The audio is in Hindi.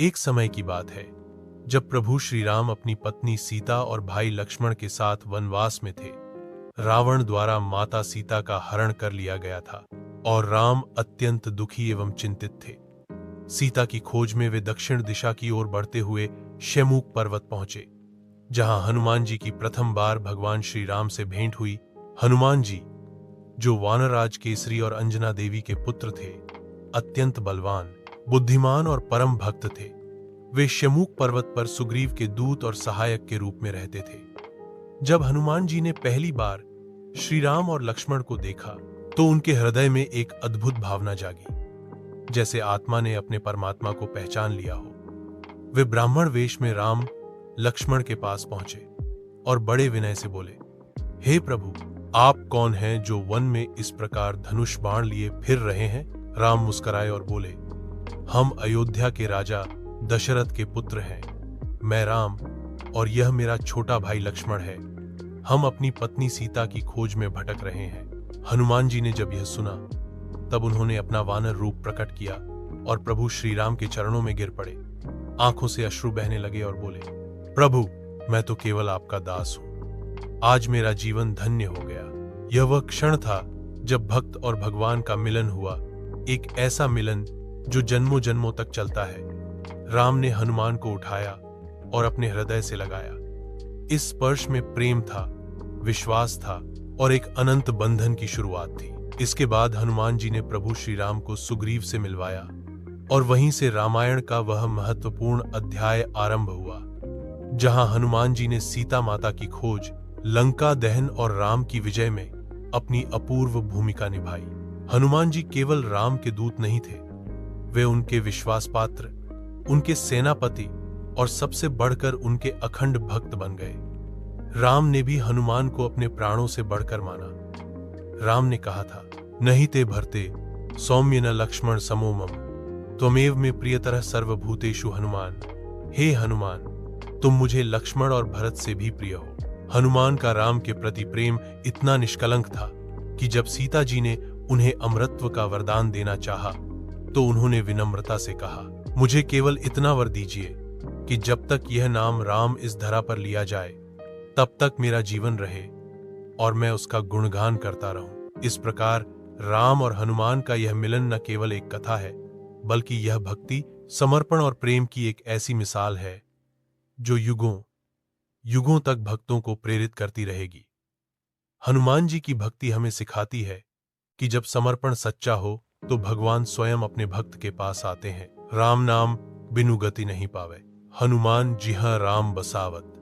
एक समय की बात है जब प्रभु श्री राम अपनी पत्नी सीता और भाई लक्ष्मण के साथ वनवास में थे। रावण द्वारा माता सीता का हरण कर लिया गया था और राम अत्यंत दुखी एवं चिंतित थे। सीता की खोज में वे दक्षिण दिशा की ओर बढ़ते हुए शैमुक पर्वत पहुंचे, जहां हनुमान जी की प्रथम बार भगवान श्री राम से भेंट हुई। हनुमान जी, जो वानराज केसरी और अंजना देवी के पुत्र थे, अत्यंत बलवान, बुद्धिमान और परम भक्त थे। वे शैमुक पर्वत पर सुग्रीव के दूत और सहायक के रूप में रहते थे। जब हनुमान जी ने पहली बार श्री राम और लक्ष्मण को देखा तो उनके हृदय में एक अद्भुत भावना जागी, जैसे आत्मा ने अपने परमात्मा को पहचान लिया हो। वे ब्राह्मण वेश में राम लक्ष्मण के पास पहुंचे और बड़े विनय से बोले, हे प्रभु, आप कौन हैं जो वन में इस प्रकार धनुष बाण लिए फिर रहे हैं? राम मुस्कुराए और बोले, हम अयोध्या के राजा दशरथ के पुत्र हैं। मैं राम और यह मेरा छोटा भाई लक्ष्मण है। हम अपनी पत्नी सीता की खोज में भटक रहे हैं। हनुमान जी ने जब यह सुना तब उन्होंने अपना वानर रूप प्रकट किया और प्रभु श्री राम के चरणों में गिर पड़े। आंखों से अश्रु बहने लगे और बोले, प्रभु, मैं तो केवल आपका दास हूं। आज मेरा जीवन धन्य हो गया। यह वह क्षण था जब भक्त और भगवान का मिलन हुआ, एक ऐसा मिलन जो जन्मों जन्मों तक चलता है। राम ने हनुमान को उठाया और अपने हृदय से लगाया। इस स्पर्श में प्रेम था, विश्वास था और एक अनंत बंधन की शुरुआत थी। इसके बाद हनुमान जी ने प्रभु श्री राम को सुग्रीव से मिलवाया और वहीं से रामायण का वह महत्वपूर्ण अध्याय आरंभ हुआ, जहां हनुमान जी ने सीता माता की खोज, लंका दहन और राम की विजय में अपनी अपूर्व भूमिका निभाई। हनुमान जी केवल राम के दूत नहीं थे, वे उनके विश्वास पात्र, उनके सेनापति और सबसे बढ़कर उनके अखंड भक्त बन गए। राम ने भी हनुमान को अपने प्राणों से बढ़कर माना। राम ने कहा था, नहीं ते भरते सौम्य न लक्ष्मण समो मम, त्वमेव में प्रियतरः सर्वभूतेषु हनुमान। हे हनुमान, तुम मुझे लक्ष्मण और भरत से भी प्रिय हो। हनुमान का राम के प्रति प्रेम इतना निष्कलंक था कि जब सीता जी ने उन्हें अमरत्व का वरदान देना चाहा तो उन्होंने विनम्रता से कहा, मुझे केवल इतना वर दीजिए कि जब तक यह नाम राम इस धरा पर लिया जाए तब तक मेरा जीवन रहे और मैं उसका गुणगान करता रहूं। इस प्रकार राम और हनुमान का यह मिलन न केवल एक कथा है, बल्कि यह भक्ति, समर्पण और प्रेम की एक ऐसी मिसाल है जो युगों युगों तक भक्तों को प्रेरित करती रहेगी। हनुमान जी की भक्ति हमें सिखाती है कि जब समर्पण सच्चा हो तो भगवान स्वयं अपने भक्त के पास आते हैं। राम नाम बिनु गति नहीं पावे, हनुमान जिहाँ राम बसावत।